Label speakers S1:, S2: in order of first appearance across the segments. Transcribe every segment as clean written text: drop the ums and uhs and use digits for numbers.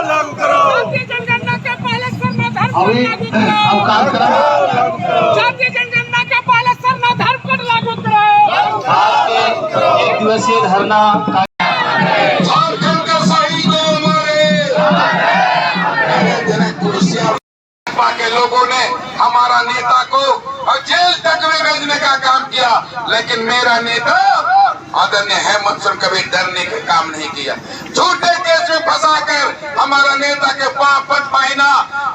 S1: लागू करो।
S2: जातीय जनगणना के पहले सरना धर्म कोड
S3: अभी
S2: लागू करो।
S3: अवकाश करा।
S2: जातीय जनगणना के पहले सरना धर्म कोड लागू करो।
S3: एक दिवसीय धरना
S1: झारखंड का शहीदों हमारे कुर्सियां के लोगों ने हमारा नेता को जेल तक में भेजने का काम किया, लेकिन मेरा नेता आदरणीय हेमंत सोरेन कभी डरने का काम नहीं किया। झूठे केस में फंसाकर हमारा नेता के 5 महीना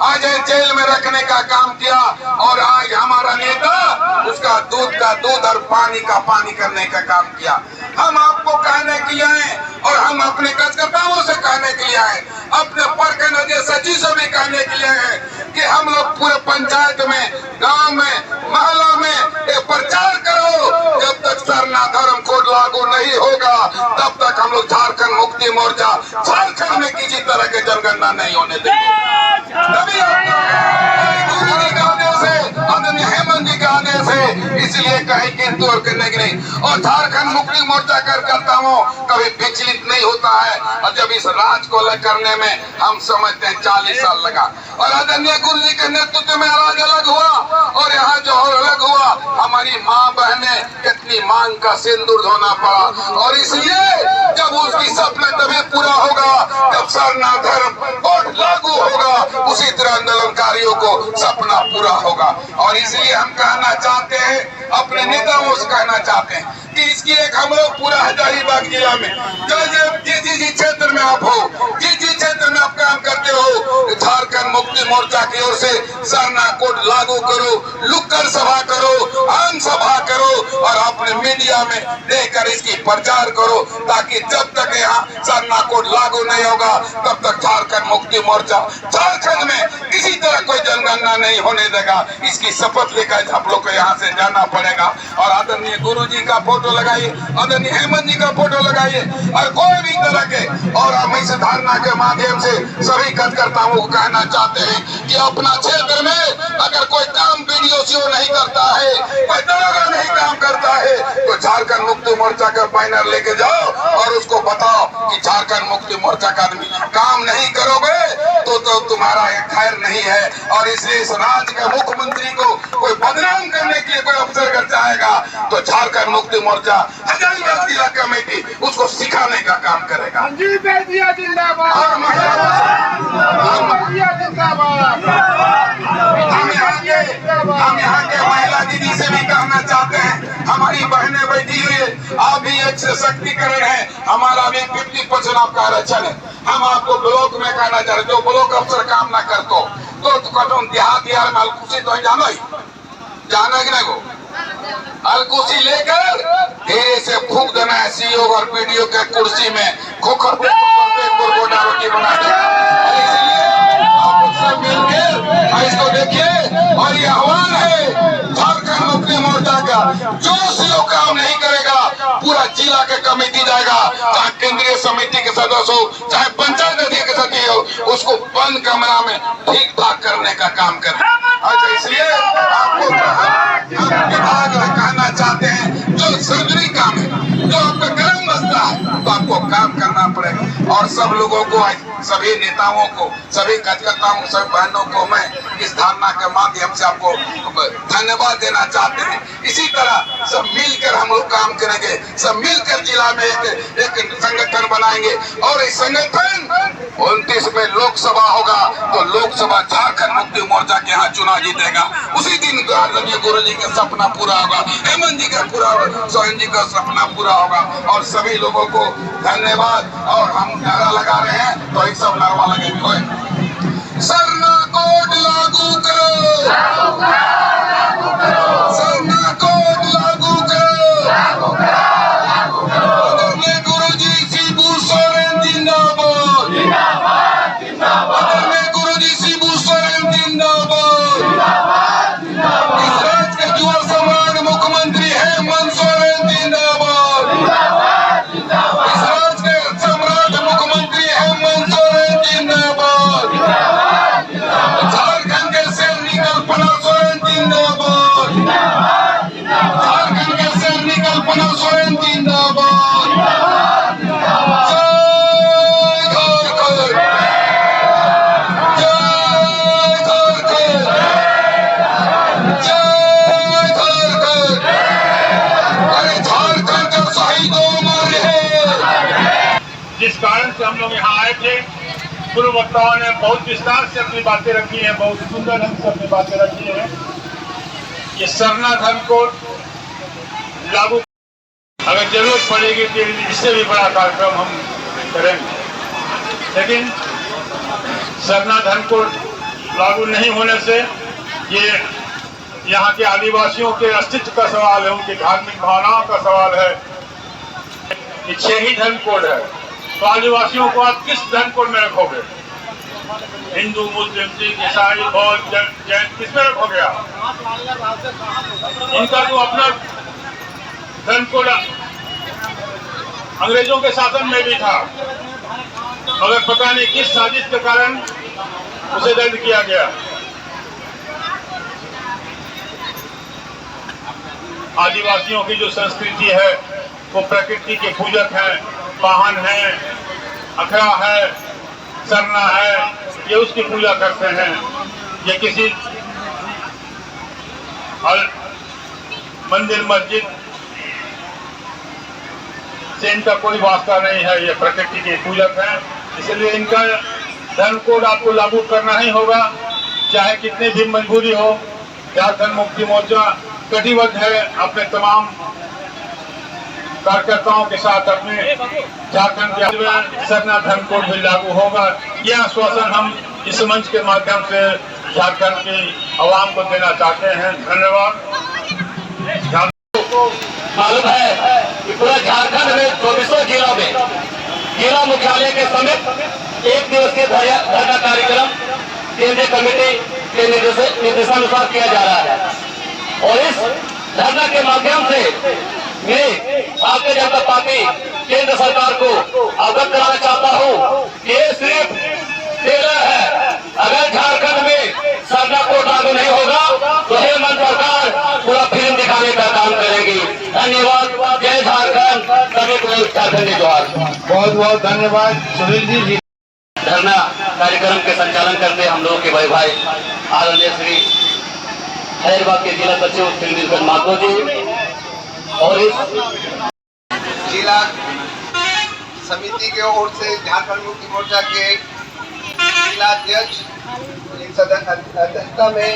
S1: आज जेल में रखने का काम किया, और आज हमारा नेता उसका दूध का दूध और पानी का पानी करने का काम किया। हम आपको कहने के लिए आए और हम अपने कार्यकर्ताओं से कहने के लिए आए, अपने प्रखंड सचिव से भी कहने के लिए आए कि हम लोग पूरे पंचायत में, गांव में, मोहल्ला में एक प्रचार करो। जब तक सरना धर्म कोड लागू नहीं होगा तब तक हम लोग झारखंड मुक्ति मोर्चा झारखंड में किसी तरह के जनगणना नहीं होने देंगे। तभी गुरु जी के आदेश से, आदरणीय हेमंत जी के आदेश से, इसलिए कहीं किंतु और करने की नहीं। और झारखंड मुक्ति मोर्चा कार्यकर्ताओं कभी विचलित नहीं होता है। और जब इस राज को अलग करने में हम समझते हैं 40 साल लगा, और आदरणीय गुरु जी के नेतृत्व में राज अलग हुआ, और यहाँ जो अलग हुआ हमारी माँ बहने कितनी मांग का सिंदूर धोना पड़ा। और इसलिए जब उसकी सपना तभी पूरा होगा जब सरना धर्म कोड लागू होगा, उसी तरह आंदोलनकारियों को सपना पूरा होगा। और इसलिए हम कहना चाहते हैं, अपने नेताओं से कहना चाहते हैं कि इसकी एक हम लोग पूरा हजारीबाग जिला में जिस क्षेत्र में आप हो, जिस क्षेत्र में आप काम करते हो, झारखंड मुक्ति मोर्चा की ओर से सरना कोड लागू करो, लुक्कड़ सभा करो, आम सभा करो, और अपने मीडिया में देकर इसकी प्रचार करो, ताकि जब तक यहाँ सरना कोड लागू नहीं होगा तब तक झारखंड मुक्ति मोर्चा झारखंड में किसी तरह कोई जनगणना नहीं होने देगा। इसकी शपथ लेकर आप लोग को यहाँ से जाना पड़ेगा। और आदरणीय गुरु जी का फोटो लगाइए, आदरणीय हेमंत जी का फोटो लगाइए, और कोई भी तरह के। और हम इस धारणा के माध्यम से सभी कार्यकर्ताओं को कहना चाहते हैं कि अपना क्षेत्र में अगर कोई काम BDO नहीं करता है, कोई दरोगा नहीं काम करता है, तो झारखंड मुक्ति मोर्चा का बैनर लेके जाओ और उसको बताओ कि झारखंड मुक्ति मोर्चा का आदमी काम नहीं करोगे तो तुम्हारा एक खैर नहीं है। और इसलिए इस राज्य के मुख्यमंत्री को कोई बदनाम करने के लिए कोई अफसर कर चाहेगा तो झारखंड मुक्ति मोर्चा हजारीबाग जिला कमेटी उसको सिखाने का काम करेगा। हम यहाँ के महिला दीदी से भी कहना चाहते हैं, हमारी बहनें बैठी हुई है, आप भी एक सशक्तिकरण है, हमारा भी 50% आपका आरक्षण है। हम आपको ब्लॉक में कहना चाह रहे, जो ब्लॉक अफसर काम ना करतो तो देहात यार में अलकुशी तो जानो ही जाना कि नहीं, अलकुशी लेकर धीरे से फूक देना है CEO और PDO के कुर्सी में, खोखर पे गोटा रोटी बना देगा। इसलिए आप सब मिलकर इसको देखिए, और ये आह्वान है झारखंड मुक्ति मोर्चा का, जो CEO काम नहीं करेगा पूरा जिला के कमेटी जाएगा, चाहे केंद्रीय समिति के सदस्य हो, चाहे पंचायत अध्यक्ष के सदस्य हो, उसको बंद कमरा में ठीक ठाक करने का काम करें। अच्छा, इसलिए आपको विभाग कहना चाहते हैं, जो सर्जरी काम है, जो आपका गर्म बस्ता है, तो आपको काम करना पड़ेगा। और सब लोगों को, सभी नेताओं को, सभी कार्यकर्ताओं, सभी बहनों को मैं इस धारणा के माध्यम से आपको धन्यवाद देना चाहते हैं। इसी तरह सब मिलकर हम लोग काम करेंगे, सब मिलकर जिला में एक संगठन बनाएंगे, और इस संगठन 29 में लोकसभा होगा तो लोकसभा झारखंड मुक्ति मोर्चा के यहाँ चुनाव जीतेगा। उसी दिन गुरु जी का सपना पूरा होगा, हेमंत जी का पूरा होगा, सोरेन जी का सपना पूरा होगा। और सभी लोगों को धन्यवाद। और हम नारा लगा रहे हैं तो एक सब नारा लगे हुए, सरना कोड लागू करो, सरना कोड लागू करो, आदरणीय गुरु जी शिबू सोरेन जिंदाबाद, आदरणीय गुरु जी शिबू सोरेन जिंदाबाद, इस राज्य के युवा सम्राट मुख्यमंत्री हेमंत सोरेन जिंदाबाद, इस राज्य के सम्राट मुख्यमंत्री हेमंत सोरेन जिंदाबाद।
S4: लोग यहाँ आए थे। पूर्व वक्ताओं ने बहुत विस्तार से अपनी बातें रखी हैं, बहुत सुंदर ढंग से अपनी बातें रखी हैं। ये सरना धर्म को लागू, अगर जरूरत पड़ेगी तो इससे भी बड़ा कार्यक्रम हम करेंगे, लेकिन सरना धर्म को लागू नहीं होने से ये यहाँ के आदिवासियों के अस्तित्व का सवाल है, उनकी धार्मिक भावनाओं का सवाल है। ये 6 ही धर्म कोड है, तो आदिवासियों को आप किस धर्म कोड में रखोगे? हिंदू, मुस्लिम, सिख, ईसाई, बौद्ध, जैन, किस में रखोगे आप? इनका जो अपना धर्म कोड अंग्रेजों के शासन में भी था, मगर पता नहीं किस साजिश के कारण उसे रद्द किया गया। आदिवासियों की जो संस्कृति है वो प्रकृति के पूजक हैं, वाहन है, अखड़ा है, सरना है, ये उसकी पूजा करते हैं। ये किसी मंदिर मस्जिद से इनका कोई वास्ता नहीं है, ये प्रकृति के पूजक हैं। इसलिए इनका धर्म कोड आपको लागू करना ही होगा, चाहे कितनी भी मजबूरी हो। झारखंड मुक्ति मोर्चा कटिबद्ध है अपने तमाम कार्यकर्ताओं के साथ, अपने झारखंड के सरना धर्म कोड भी लागू होगा। यह आश्वासन हम इस मंच के माध्यम से झारखंड की आवाम को देना चाहते हैं। धन्यवाद।
S3: मालूम है कि पूरा झारखंड में 24 जिलों में जिला मुख्यालय के समेत 1 दिवसीय धरना कार्यक्रम केंद्रीय कमेटी के निर्देशानुसार किया जा रहा है। और इस धरना के माध्यम से मैं भारतीय जनता पार्टी केंद्र सरकार को अवगत कराना चाहता हूं कि ये सिर्फ टेलर है। अगर झारखंड में सरना कोड लागू नहीं होगा तो हेमंत सरकार पूरा फिल्म दिखाने का काम करेगी। धन्यवाद। जय झारखंड। सभी को झारखंडी जोहार।
S4: बहुत बहुत धन्यवाद सुनील जी।
S3: धरना कार्यक्रम के संचालन करते हम लोगों के बड़े भाई आदरणीय श्री हैदराबाद के जिला सचिव श्री नीलकंठ माधव जी और इस
S5: जिला समिति की ओर से झारखंड मुक्ति मोर्चा के जिला अध्यक्ष अध्यक्षता में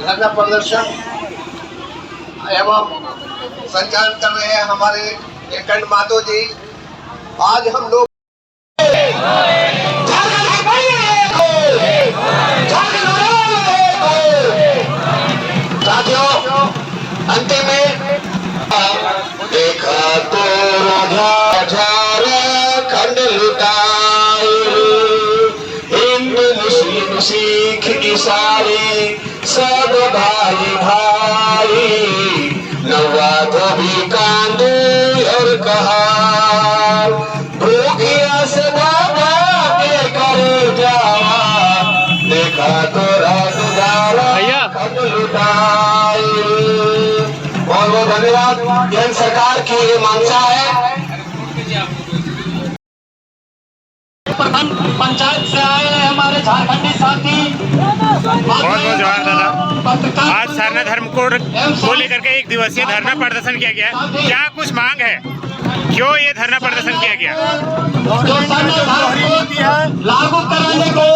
S5: धरना प्रदर्शन एवं संचालन कर रहे हैं हमारे नीलकंठ माधव जी। आज हम लोग
S3: अंतिम में देखा तो झारखंड लुटाए, हिंदू मुस्लिम सिख ईसाई सब भाई भाई, नवा धोबी कांदू और कहा भूखिया से बाबा के करे जावा, देखा तो झारखंड लुटाए। बहुत बहुत धन्यवाद। केंद्र सरकार की ये मंशा है। प्रधान पंचायत से आए हैं हमारे झारखंडी साथी।
S6: बहुत बहुत जोहार दादा। आज सरना धर्म कोड को लेकर के 1 दिवसीय धरना प्रदर्शन किया गया। क्या कुछ मांग है, क्यों ये धरना प्रदर्शन किया गया?
S3: जो सरना धर्म कोड लागू कराने को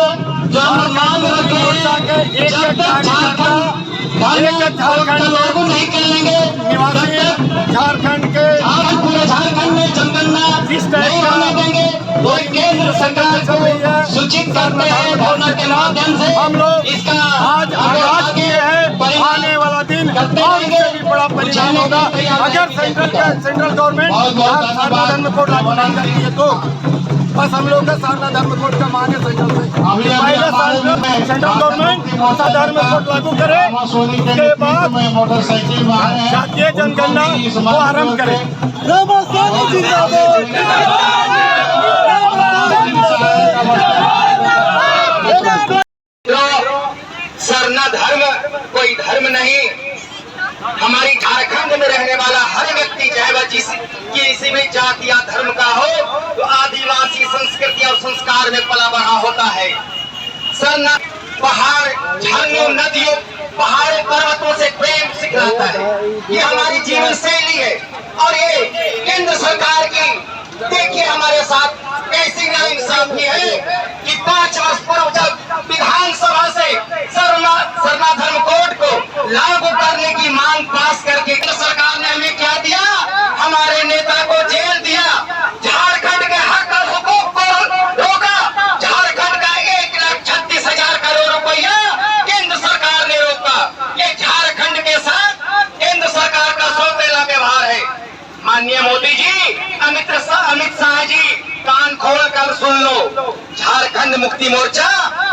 S3: जो हम मांग रखे, जब तक झारखंड लागू नहीं करेंगे
S2: झारखंड के
S3: पूरे झारखंड में जनगणना नहीं होने देंगे। तो केंद्र सरकार को सूचित करते हैं धरना के माध्यम से
S2: हम लोग
S3: इसका
S2: आज आगाज किए हैं। आने वाला दिन और इससे भी बड़ा परिणाम होगा अगर सेंट्रल गवर्नमेंट सरना धर्म कोड लागू नहीं करती है तो। बस हम लोग का सरना धर्म कोड का मांग है सेंट्रल से, पहले सेंट्रल गवर्नमेंट धर्म कोड लागू करे, उसके बाद जातीय जनगणना को आरम्भ करे।
S3: सरना धर्म कोई धर्म नहीं, हमारी झारखंड में रहने वाला हर व्यक्ति चाहे वह किसी भी जाति या धर्म का हो तो आदिवासी संस्कृति और संस्कार में पला बढ़ा होता है। सरना पहाड़, झरनों, नदियों, पहाड़ों, पर्वतों से प्रेम सिखाता है। ये हमारी जीवन शैली है और ये केंद्र सरकार की
S5: देखिए हमारे साथ कैसी नाइंसाफी है कि 5 वर्ष पूर्व जब विधानसभा से सरना धर्म कोड को लागू करने की मांग पास करके सरकार ने हमें क्या दिया, हमारे नेता को जेल दिया, झारखंड के हक और हुकूक को रोका, झारखंड का 1,36,000 करोड़ रुपया केंद्र सरकार ने रोका। ये झारखंड के साथ केंद्र सरकार का सौतेला व्यवहार है। माननीय मोदी जी, अमित शाह जी, कान खोल कर सुन लो, झारखंड मुक्ति मोर्चा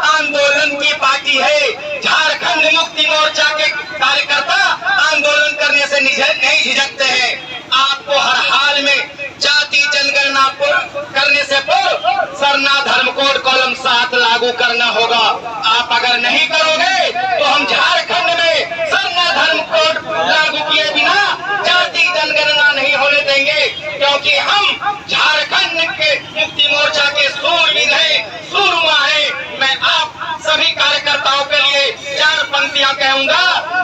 S5: आंदोलन की पार्टी है। झारखंड मुक्ति मोर्चा के कार्यकर्ता आंदोलन करने से नहीं झिझकते हैं। आपको हर हाल में जाति जनगणना करने से पूर्व सरना धर्म कोड कॉलम 7 लागू करना होगा। आप अगर नहीं करोगे तो हम झारखंड में सरना धर्म कोड लागू किए बिना जाति जनगणना नहीं होने देंगे, क्योंकि हम झारखंड के मुक्ति मोर्चा के सूरवीर हैं, सूरमा हैं। मैं आप सभी कार्यकर्ताओं के लिए 4 पंक्तियां कहूंगा।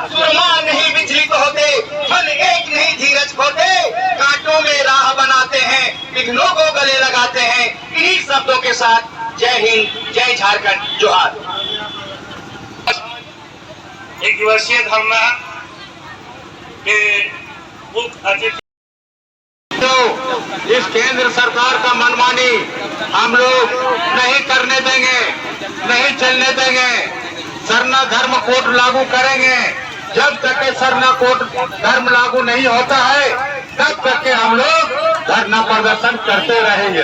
S5: सुरमा नहीं विचलित होते, फल एक नहीं धीरज खोते, कांटों में राह बनाते हैं, विघ्नों को गले लगाते हैं। इन्हीं शब्दों के साथ जय हिंद, जय झारखंड, जोहार।
S4: एक दिवसीय धरना के मुख्य अतिथि
S1: इस केंद्र सरकार का मनमानी हम लोग नहीं करने देंगे, नहीं चलने देंगे। सरना धर्म कोड लागू करेंगे। जब तक के सरना कोड धर्म लागू नहीं होता है तब तक के हम लोग धरना प्रदर्शन करते रहेंगे।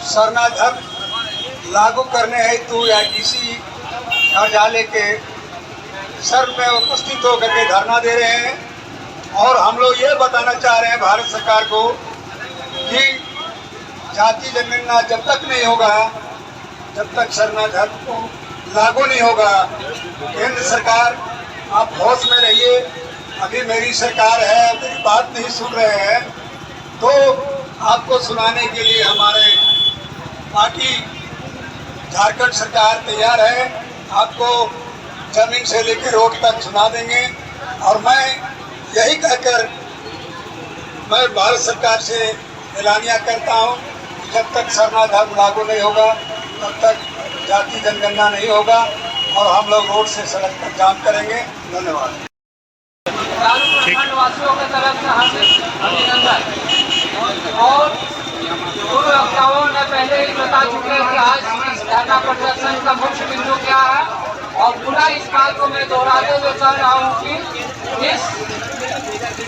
S2: सरना धर्म लागू करने हेतु या डीसी कार्यालय के सर में उपस्थित होकर के धरना दे रहे हैं और हम लोग ये बताना चाह रहे हैं भारत सरकार को कि जाति जनगणना जब तक नहीं होगा, जब तक सरना धर्म को लागू नहीं होगा, केंद्र सरकार आप होश में रहिए। अभी मेरी सरकार है, मेरी बात नहीं सुन रहे हैं तो आपको सुनाने के लिए हमारे पार्टी झारखंड सरकार तैयार है। आपको जमीन से लेकर रोड तक सुना देंगे। और मैं यही कहकर मैं भारत सरकार से ऐलानिया करता हूं कि जब तक सरना धर्म लागू नहीं होगा तब तक जाति जनगणना नहीं होगा और हम लोग रोड से सड़क पर जाम करेंगे। धन्यवाद।
S7: वासियों की तरफ से हार्दिक अभिनंदन। और पूर्व वक्ताओं ने पहले ही बता चुके हैं कि आज धरना प्रदर्शन का मुख्य बिंदु क्या है और पुनः इस बात को मैं दोहराते हुए कह रहा हूँ कि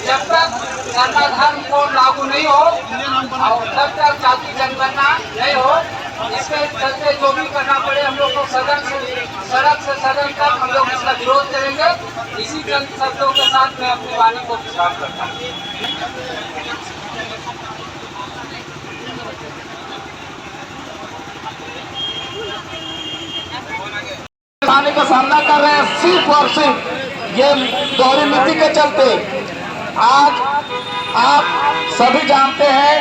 S7: जब तक सरना धर्म कोड लागू नहीं हो और तब तक जाति जनगणना नहीं हो, इसके चलते जो भी करना पड़े हम लोग को सड़क से सदन तक हम लोग इसका विरोध करेंगे। इसी चंद शब्दों के साथ मैं अपनी वाणी को विश्राम करता हूँ।
S5: का सामना कर रहे हैं सिर्फ और सिर्फ ये दोहरी नीति के चलते। आज आप सभी जानते हैं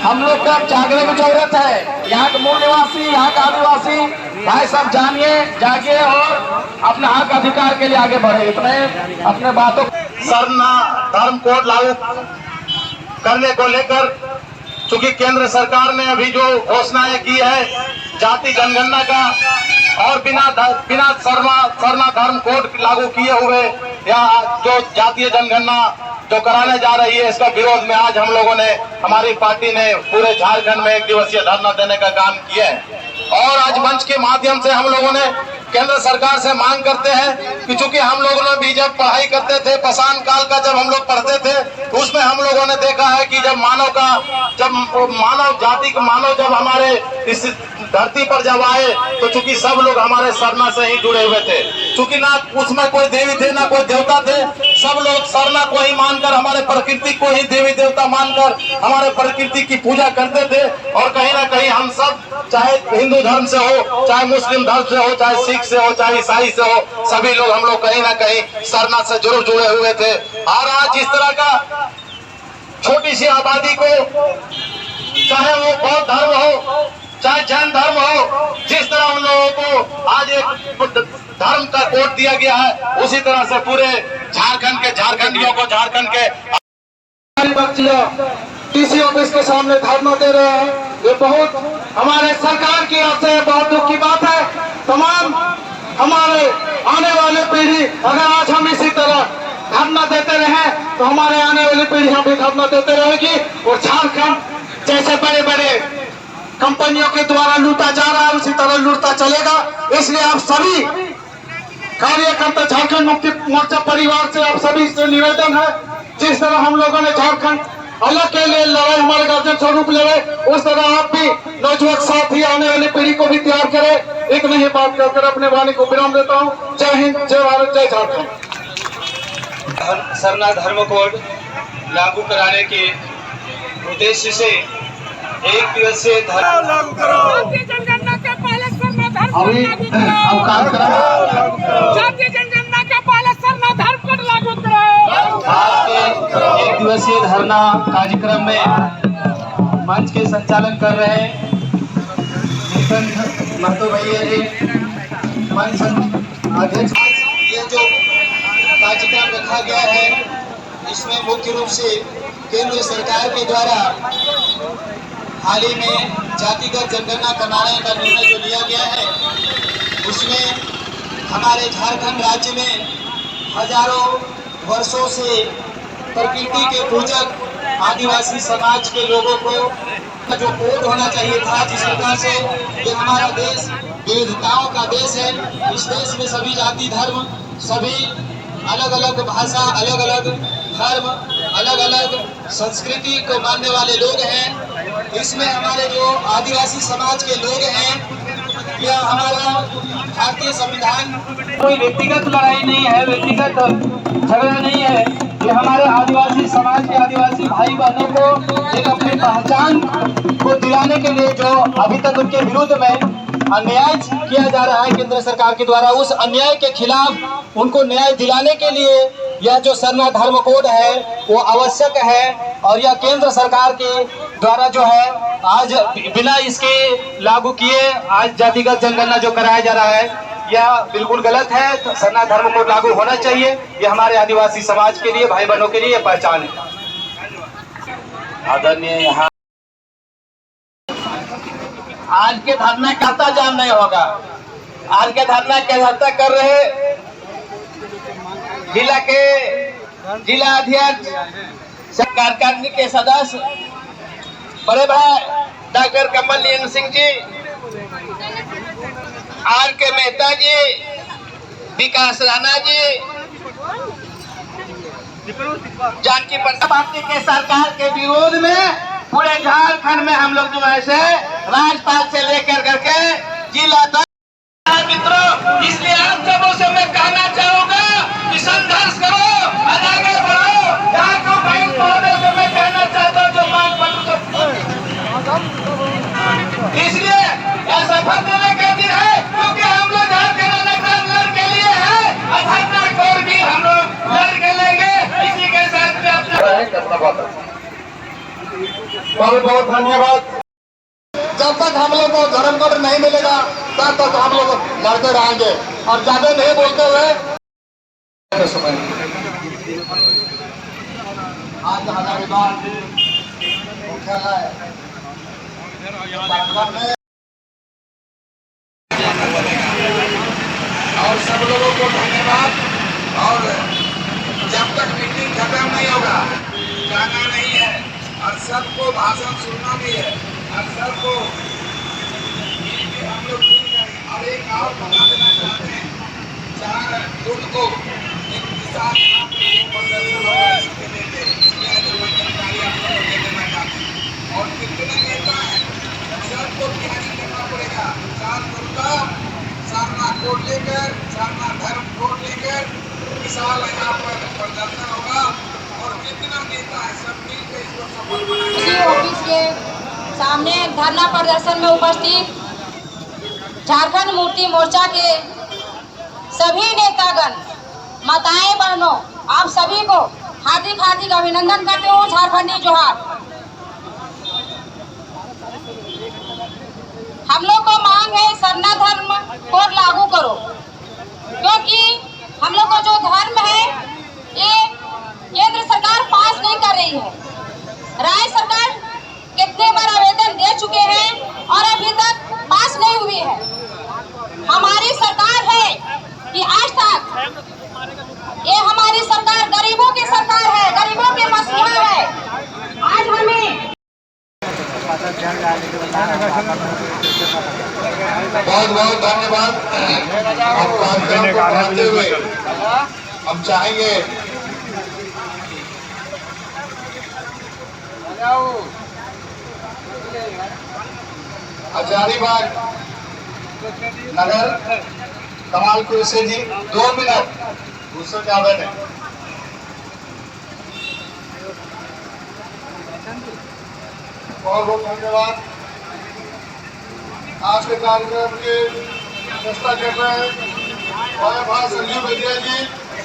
S5: हम लोग का जागने की जरूरत है। यहाँ के मूल निवासी, यहाँ का आदिवासी भाई सब जागिए और अपने हक अधिकार के लिए आगे बढ़े। इतने अपने बातों
S3: सरना धर्म कोड लागू करने को लेकर चूंकि केंद्र सरकार ने अभी जो घोषणाएं की है जाति जनगणना का और बिना सरना धर्म कोड लागू किए हुए या जो जातीय जनगणना जो कराने जा रही है, इसका विरोध में आज हम लोगों ने, हमारी पार्टी ने पूरे झारखंड में 1 दिवसीय धरना देने का काम किया है। और आज मंच के माध्यम से हम लोगों ने केंद्र सरकार से मांग करते हैं कि चूंकि हम लोगों ने भी जब पढ़ाई करते थे, पाषाण काल का जब हम लोग पढ़ते थे, तो उसमें हम लोगों ने देखा है कि जब मानव जाति का मानव जब हमारे इस धरती पर जब आए तो चूंकि सब लोग हमारे सरना से ही जुड़े हुए थे। चूंकि ना उसमें कोई देवी थे ना कोई देवता थे, सब लोग सरना को ही मानकर, हमारे प्रकृति को ही देवी देवता मानकर हमारे प्रकृति की पूजा करते थे। और कहीं ना कहीं हम सब, चाहे हिंदू धर्म से हो, चाहे मुस्लिम धर्म से हो, चाहे सिख से हो, चाहे ईसाई से हो, सभी लोग हम लोग कहीं ना कहीं सरना से जरूर जुड़े हुए थे। और आज इस तरह का छोटी सी आबादी को, चाहे वो बौद्ध धर्म हो चाहे जैन धर्म हो, जिस तरह उन लोगों को आज एक धर्म का कोड दिया गया है, उसी तरह से पूरे झारखंड के झारखंडियों को, झारखंड के
S2: डीसी ऑफिस के सामने धरना दे रहे हैं। ये बहुत हमारे सरकार की ओर से बहुत दुख की बात है। तमाम हमारे आने वाली पीढ़ी अगर आज हम इसी तरह धरना देते रहे तो हमारे आने वाली पीढ़ी भी धरना देते रहेगी और झारखंड जैसे बड़े बड़े कंपनियों के द्वारा लूटा जा रहा है उसी तरह लूटता चलेगा। इसलिए आप सभी कार्यकर्ता झारखंड मुक्ति मोर्चा परिवार से आप सभी से निवेदन है, जिस तरह हम लोगों ने झारखंड अलग के लिए लड़ाई, हमारे गार्जियन स्वरूप लड़े, उस तरह आप भी नौजवान साथी आने वाली पीढ़ी को भी तैयार करें। एक नहीं बात कहकर अपने वाणी को विराम देता हूँ। जय हिंद, जय भारत, जय झारखंड।
S5: सरना धर्म कोड लागू कराने के उद्देश्य से एक दिवसीय धर्म लागू
S8: जातीय जनगणना के पहले सरना धर्म
S5: अभी अवकाश करा
S8: जातीय जनगणना के पहले सरना धर्म कोड लागू करो।
S5: आज के एक दिवसीय धरना कार्यक्रम में मंच के संचालन कर रहे महतो भैया जी, मंच अध्यक्ष। ये जो कार्यक्रम रखा गया है इसमें मुख्य रूप से केंद्र सरकार के द्वारा हाल ही में जातिगत जनगणना कराने का निर्णय जो लिया गया है उसमें हमारे झारखंड राज्य में हजारों वर्षों से प्रकृति के पूजक आदिवासी समाज के लोगों को जो कोड होना चाहिए था, जिस प्रकार से ये हमारा देश विविधताओं का देश है, इस देश में सभी जाति धर्म, सभी अलग अलग भाषा, अलग अलग धर्म, अलग अलग संस्कृति को मानने वाले लोग हैं। इसमें हमारे जो आदिवासी समाज के लोग हैं, यह हमारा भारतीय संविधान कोई व्यक्तिगत लड़ाई नहीं है, व्यक्तिगत झगड़ा नहीं है। ये हमारे आदिवासी समाज के आदिवासी भाई बहनों को एक अपनी पहचान को दिलाने के लिए जो अभी तक उनके विरुद्ध में अन्याय किया जा रहा है केंद्र सरकार के द्वारा, उस अन्याय के खिलाफ उनको न्याय दिलाने के लिए यह जो सरना धर्म कोड है वो आवश्यक है। और यह केंद्र सरकार के द्वारा जो है आज बिना इसके लागू किए आज जातिगत जनगणना जो कराया जा रहा है यह बिल्कुल गलत है। तो सरना धर्म कोड लागू होना चाहिए। यह हमारे आदिवासी समाज के लिए, भाई बहनों के लिए पहचान है। आदरणीय यहाँ आज के धरना कहता जान नहीं होगा। आज के धरना कहता कर रहे जिला के जिला अध्यक्ष, कार्यकारिणी के सदस्य बड़े भाई doctor Kamal Nayan Singh ji, R K Mehta ji, Vikas Rana ji, Janki Prasad party के सरकार के विरोध में पूरे झारखंड में हम लोग जो है राजपाल से लेकर करके जिला तक मित्रों, इसलिए आप सबों से मैं कहना चाहूंगा कि संघर्ष करो, आगे बढ़ो। यहाँ को भाई महोदय से मैं कहना चाहता हूँ जो मांग पत्र इसलिए यह शपथ लेने का दिन है, क्योंकि हम लोग झारखंड लड़ के लिए है, धरना कोड भी हम लोग लड़ के लेंगे। इसी के साथ
S2: बहुत बहुत धन्यवाद। जब तक हम लोग को धर्म कोड नहीं मिलेगा तब तक हम लोग लड़ते रहेंगे। और ज्यादा नहीं बोलते हुए आज हजारीबाग मुख्यालय में
S1: और सब लोगों को धन्यवाद। और जब तक मीटिंग खत्म नहीं होगा जाना नहीं है और सबको भाषण सुनना भी है और सबको हम लोग ठीक करें। और एक और बता देना चाहते हैं, 4 जून को एक किसान प्रदर्शन होगा इसके लिए, इसलिए कोई जानकारी आप लोगों को दे देना चाहते हैं। और कितने नेता हैं सबको तैयारी करना पड़ेगा। 4 जून का सरना कोड लेकर, सरना धर्म कोड लेकर विशाल यहाँ पर प्रदर्शन होगा और जितना नेता है सब मिलकर इसको सफल बनाएंगे।
S9: ऑफिस के सामने धरना प्रदर्शन में उपस्थित झारखंड मुक्ति मोर्चा के सभी नेतागण, माताएं बहनों, आप सभी को हार्दिक हार्दिक अभिनंदन करते हूँ। झारखंडी जोहार। हम लोग को मांग है सरना धर्म कोड लागू करो, क्योंकि हम लोग को जो धर्म है ये केंद्र सरकार पास नहीं कर रही है। राज्य सरकार कितने बार आवेदन दे चुके हैं और अभी तक पास नहीं हुई है। हमारी सरकार है कि आज तक ये हमारी सरकार गरीबों की सरकार है, गरीबों के मसीहा है। आज हमें
S1: बहुत बहुत धन्यवाद। हम चाहेंगे हजारीबाग नगर कमालपुर से जी 2 मिनट, उससे ज्यादा नहीं। बहुत बहुत धन्यवाद। आज के कार्यक्रम की व्यवस्था कर रहे हैं और भाई संजीव बेदिया जी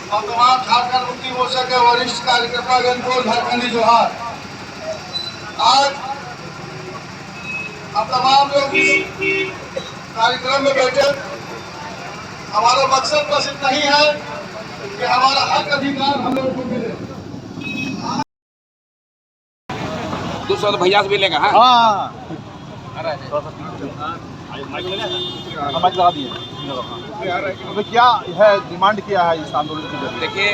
S1: और तमाम झारखंड मुक्ति मोर्चा के वरिष्ठ कार्यकर्तागण को झारखंडी जोहार। आज हम तमाम लोग इस कार्यक्रम में बैठे, हमारा मकसद बस इतना ही है कि हमारा हक अधिकार हम लोगों को मिले।
S3: दूसरा तो भैया से भी लेगा।
S10: हाँ तो क्या है डिमांड किया है इस आंदोलन के लिए?
S3: देखिए,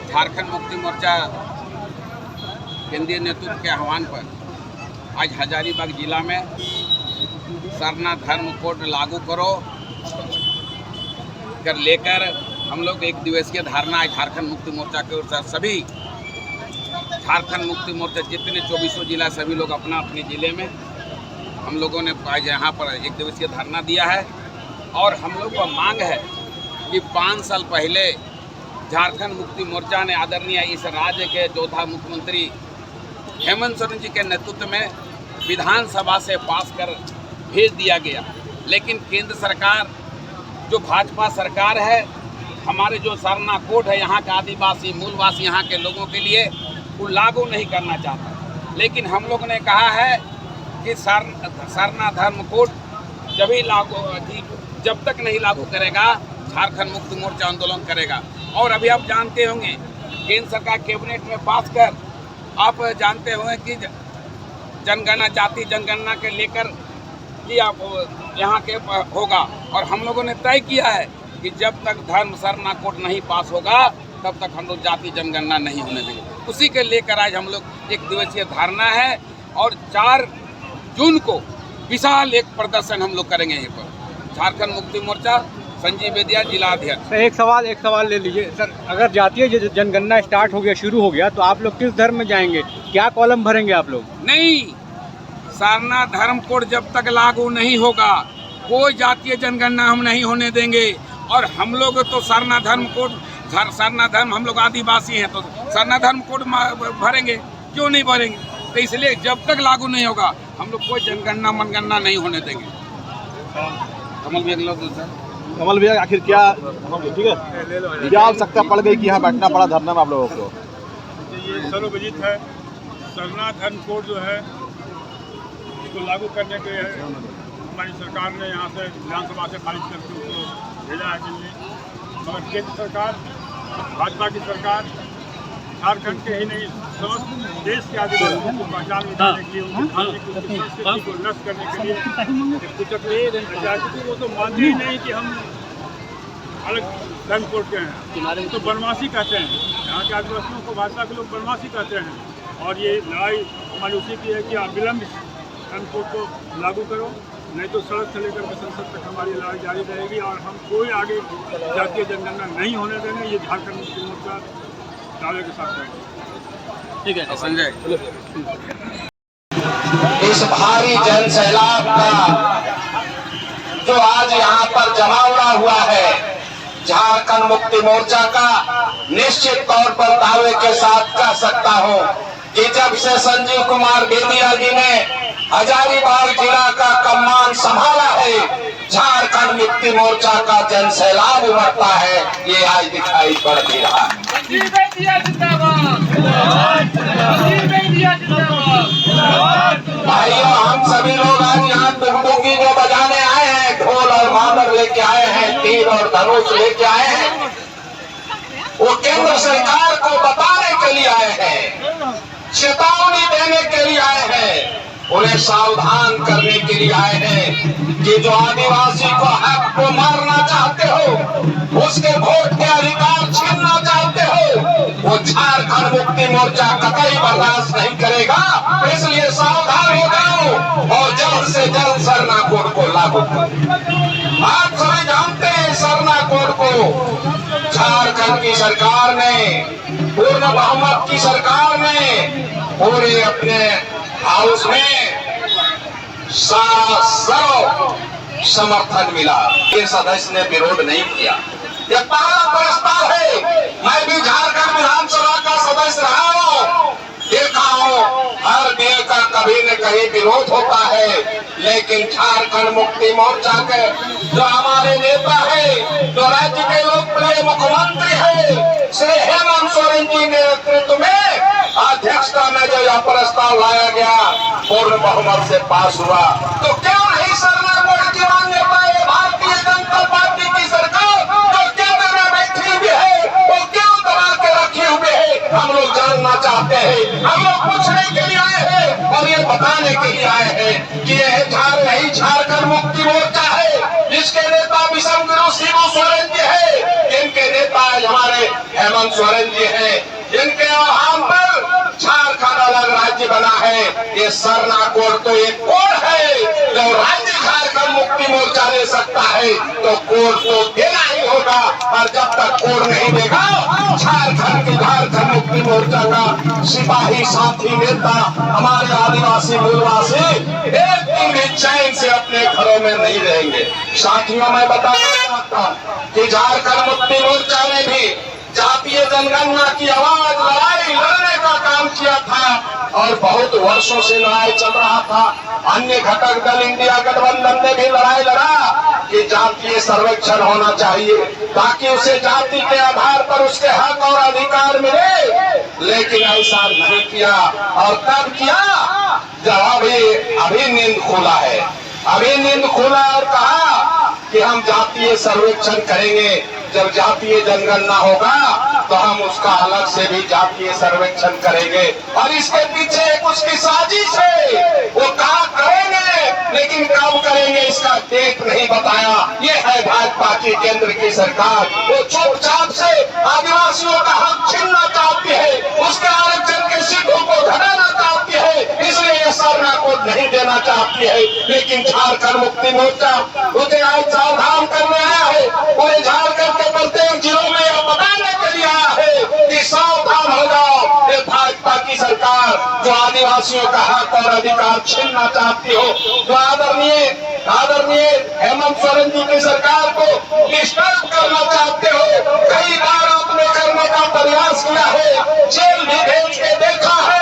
S3: झारखंड मुक्ति मोर्चा केंद्रीय नेतृत्व के आह्वान पर आज हजारीबाग जिला में सरना धर्म कोड लागू करो कर लेकर हम लोग एक दिवसीय धारणा है झारखंड मुक्ति मोर्चा के ओर से सभी झारखंड मुक्ति मोर्चा जितने 24 जिला सभी लोग अपना अपने जिले में हम लोगों ने आज यहाँ पर एक दिवसीय धरना दिया है। और हम लोग का मांग है कि 5 साल पहले झारखंड मुक्ति मोर्चा ने आदरणीय इस राज्य के चौथा मुख्यमंत्री हेमंत सोरेन जी के नेतृत्व में विधानसभा से पास कर भेज दिया गया, लेकिन केंद्र सरकार जो भाजपा सरकार है हमारे जो सरना कोड है यहाँ का आदिवासी मूलवासी यहाँ के लोगों के लिए वो लागू नहीं करना चाहता। लेकिन हम लोग ने कहा है कि सरना धर्म कोड जब तक नहीं लागू करेगा झारखंड मुक्ति मोर्चा आंदोलन करेगा। और अभी आप जानते होंगे केंद्र सरकार कैबिनेट में पास कर आप जानते होंगे कि जनगणना जाति जनगणना के लेकर कि आप यहाँ के होगा। और हम लोगों ने तय किया है कि जब तक धर्म सरना कोड नहीं पास होगा तब तक हम लोग जाति जनगणना नहीं होने देंगे। उसी के लेकर आज हम लोग एक दिवसीय धारणा है और 4 जून को विशाल एक प्रदर्शन हम लोग करेंगे यहीं पर। झारखंड मुक्ति मोर्चा संजीव बेदिया जिला अध्यक्ष।
S10: एक सवाल ले लीजिए सर, अगर जातीय जनगणना स्टार्ट हो गया शुरू हो गया तो आप लोग किस धर्म में जाएंगे? क्या कॉलम भरेंगे आप लोग?
S3: नहीं, सरना धर्म कोड जब तक लागू नहीं होगा कोई जातीय जनगणना हम नहीं होने देंगे। और हम लोग तो सरना धर्म कोड सरना धर्म हम लोग आदिवासी हैं तो सरना धर्म कोड भरेंगे, क्यों नहीं भरेंगे? तो इसलिए जब तक लागू नहीं होगा हम लोग कोई जनगणना मनगणना नहीं होने देंगे।
S10: कमल भैया आखिर क्या ठीक है क्या आवश्यकता पड़ गई कि यहाँ बैठना पड़ा धरना में आप लोगों को?
S4: ये सर्वविदित है, सरना धर्म कोड जो है इसको लागू करने के हमारी सरकार ने यहाँ से विधानसभा से खारिज करके उसको भेजा है दिल्ली। मगर केंद्र सरकार भाजपा की सरकार झारखंड के ही नहीं समस्त देश के आदिवासियों को पहचान मिटाने के लिए उनकी संस्कृति को नष्ट करने के लिए वो तो मानते ही नहीं कि हम अलग धर्म कोड के हैं, तो बनवासी कहते हैं। यहाँ के आदिवासियों को भाजपा के लोग बनवासी कहते हैं। और ये लड़ाई हमारी उसी की है कि आप विलम्ब धर्म कोड को लागू करो, नहीं तो सड़क से लेकर के संसद तक हमारी लड़ाई जारी रहेगी और हम कोई आगे जातीय जनगणना नहीं होने देंगे। ये झारखंड मुक्ति मोर्चा दावे के साथ रहेगा।
S3: ठीक है संजय।
S5: इस भारी जन सैलाब का जो आज यहाँ पर जमावड़ा हुआ है, झारखंड मुक्ति मोर्चा का निश्चित तौर पर दावे के साथ कह सकता हूँ कि जब से संजीव कुमार बेदिया जी ने हजारीबाग जिला का कमान संभाला है, झारखंड मुक्ति मोर्चा का जन सैलाब उमड़ता है, ये आज दिखाई पड़ भी रहा है। भाइयों, हम सभी लोग आज यहाँ टुकटुकी जो बजाने आए हैं, ढोल और मादर लेके आए हैं, तीर और धनुष लेके आए हैं, वो केंद्र सरकार को बताने के लिए आए हैं चेतावनी देने के लिए आए हैं, उन्हें सावधान करने के लिए आए हैं कि जो आदिवासी को हक को मारना चाहते हो, उसके वोट के अधिकार छीनना चाहते हो, वो झारखंड मुक्ति मोर्चा कतई बर्दाश्त नहीं करेगा। इसलिए सावधान हो जाओ और जल्द से जल्द सरना कोड को लागू करो। आप सभी जानते हैं सरना कोड को झारखंड की सरकार ने, पूर्ण बहुमत की सरकार ने पूरे अपने हाउस में सर्व समर्थन मिला। ये सदस्य ने विरोध नहीं किया। यह पहला प्रस्ताव है। मैं भी झारखंड विधानसभा का सदस्य रहा हूँ, देखा हूँ हर बिल का कभी न कहीं विरोध होता है, लेकिन झारखंड मुक्ति मोर्चा के जो हमारे नेता है, जो राज्य के लोकप्रिय मुख्यमंत्री है श्री हेमंत सोरेन जी के नेतृत्व में अध्यक्षता में जो यह प्रस्ताव लाया गया, पूर्ण बहुमत से पास हुआ, तो क्यों नहीं सरना कोड की मान्यता है? भारतीय जनता पार्टी की सरकार जो केंद्र में बैठी हुई है, वो क्यों दबा के रखे हुए है? हम लोग जानना चाहते हैं। हम लोग पूछने के लिए आए हैं और ये बताने के लिए आए हैं कि यह झारखंड मुक्ति मोर्चा है, जिसके नेता विषम गुरु शिबू सोरेन जी है, जिनके नेता हमारे हेमंत सोरेन जी है, जिनके आह्वान पर झारखंड अलग राज्य बना है। ये सरना कोड तो एक कोड है जो राज्य झारखंड मुक्ति मोर्चा ले सकता है, तो कोड तो देना ही होगा। और जब तक कोड नहीं देगा, झारखंड मुक्ति मोर्चा का सिपाही साथी नेता, हमारे आदिवासी मूलवासी एक दिन भी चैन से अपने घरों में नहीं रहेंगे। साथियों, मैं बताना चाहता हूँ कि झारखंड मुक्ति मोर्चा ने भी जातीय जनगणना की आवाज लड़ाई लड़ने का काम किया था और बहुत वर्षों से लड़ाई चल रहा था। अन्य घटक दल इंडिया गठबंधन ने भी लड़ाई लड़ा कि जातीय सर्वेक्षण होना चाहिए ताकि उसे जाति के आधार पर उसके हक और अधिकार मिले, लेकिन ऐसा नहीं किया। और तब किया जब अभी नींद खुला है, अभी नींद खुला और कहा कि हम जातीय सर्वेक्षण करेंगे। जब जातीय जनगणना होगा तो हम उसका अलग से भी जातीय सर्वेक्षण करेंगे। और इसके पीछे एक उसकी साजिश है, वो कहा करेंगे, लेकिन कब करेंगे इसका डेट नहीं बताया। ये है भाजपा की केंद्र की सरकार। वो चुपचाप से आदिवासियों का हक छीनना चाहती है, उसके आरक्षण के सीटों को घटाना चाहती है, इसलिए ये सरना कोड नहीं देना चाहती है। लेकिन झारखंड मुक्ति मोर्चा उसे आज सावधान करने आया है, पूरे झारखंड के प्रत्येक जिलों में यह बताने के लिए आया है कि सावधान हो जाओ। ये भाजपा की सरकार जो आदिवासियों का हक और अधिकार छीनना चाहती हो, जो आदरणीय हेमंत सोरेन जी की सरकार को डिस्टर्ब करना चाहते हो, कई बार आपने करने का प्रयास किया है, जेल भी भेज के देखा है।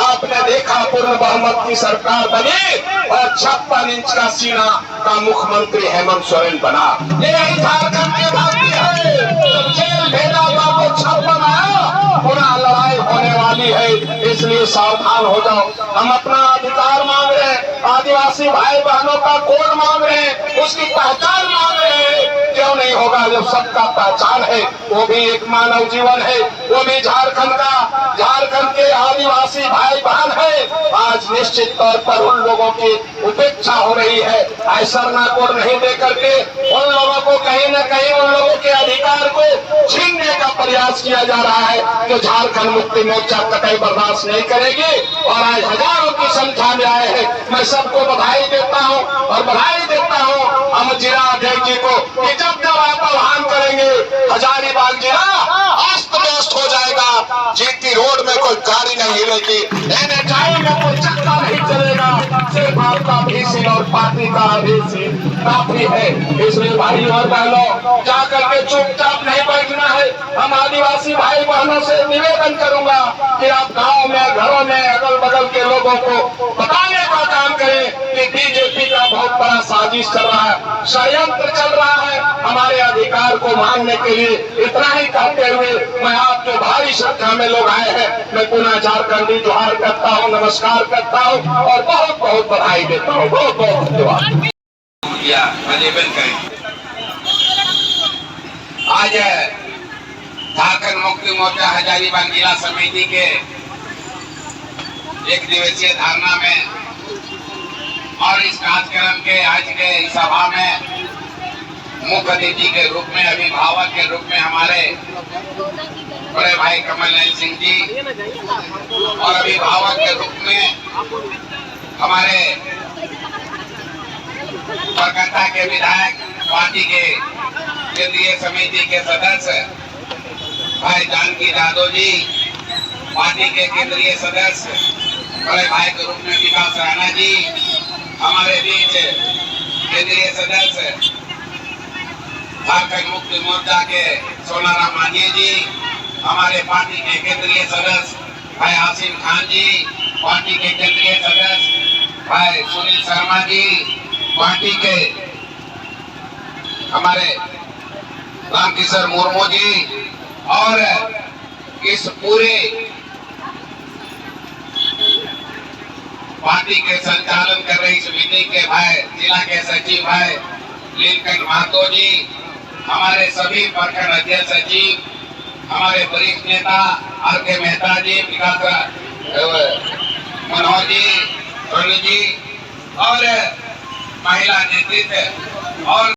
S5: आपने देखा पूर्ण बहुमत की सरकार बनी और 56 इंच का सीना का मुख्यमंत्री हेमंत सोरेन बना। यही झारखंड की बात है। जेल भेजा था तो 56 आया, पुनः लड़ाई होने वाली है, इसलिए सावधान हो जाओ। हम अपना अधिकार मांग रहे हैं, आदिवासी भाई बहनों का कोड मांग रहे हैं, उसकी पहचान मांग रहे हैं। क्यों नहीं होगा जब सबका पहचान है? वो भी एक मानव जीवन है, वो भी झारखंड के आदिवासी भाई बहन है। आज निश्चित तौर पर उन लोगों की उपेक्षा हो रही है। ऐसा ना कोड नहीं दे करके उन लोगों को कहीं न कहीं उन लोगों के अधिकार को छीनने का प्रयास किया जा रहा है, जो झारखंड मुक्ति मोर्चा कतई बर्दाश्त नहीं करेगी। और आज हजारों की संख्या में आए हैं। मैं सबको बधाई देता हूँ और बधाई देता हूँ हम जिला अध्यक्ष जी को कि जब आप आह्वान करेंगे हजारीबाग जिला अस्त व्यस्त हो जाएगा। जीटी रोड में कोई गाड़ी नहीं हिलेगी, NHI में कोई चक्का नहीं चलेगा। सिर्फ आपका भीसी और पार्टी का अभिषेक काफी है। इसलिए भाई और बहनों, जाकर के चुपचाप नहीं बैठना है। हम आदिवासी भाई बहनों से निवेदन करूंगा कि आप गाँव में, घरों में, अगल बगल के लोगों को बताने का काम करें कि बीजेपी का बहुत बड़ा साजिश चल रहा है, षड्यंत्र चल रहा है हमारे अधिकार को मांगने के लिए। इतना ही कहते हुए मैं आप जो भारी संख्या में लोग आए हैं, मैं पुनः झारखंडी जोहार करता हूँ, नमस्कार करता हूँ और बहुत बहुत बधाई देता हूँ। बहुत बहुत धन्यवाद।
S1: आज झारखंड मुक्ति मोर्चा हजारीबाग जिला समिति के एक दिवसीय धरना में और इस कार्यक्रम के आज के सभा में मुख्य अतिथि के रूप में, अभिभावक के रूप में हमारे बड़े भाई कमल नयन सिंह जी और अभिभावक के रूप में हमारे कोलकाता के विधायक, पार्टी के केंद्रीय समिति के सदस्य भाई जानकी यादव जी, पार्टी के केंद्रीय सदस्य बड़े भाई के रूप में विकास राणा जी, हमारे बीच केंद्रीय सदस्य झारखंड मुक्ति मोर्चा के सोनाराम मांझी जी, हमारे पार्टी के केंद्रीय सदस्य भाई आसिम खान जी, पार्टी के केंद्रीय सदस्य भाई सुनील शर्मा जी, पार्टी के हमारे रामकिशोर मुर्मू जी और इस पूरे पार्टी के संचालन कर रही समिति के भाई जिला के सचिव भाई लीलकंठ महतो जी, हमारे सभी प्रखंड अध्यक्ष सचिव, हमारे वरिष्ठ नेता आर.के. मेहता जी, विकास मनोहर जी, सोनू जी और महिला नेतृत्व और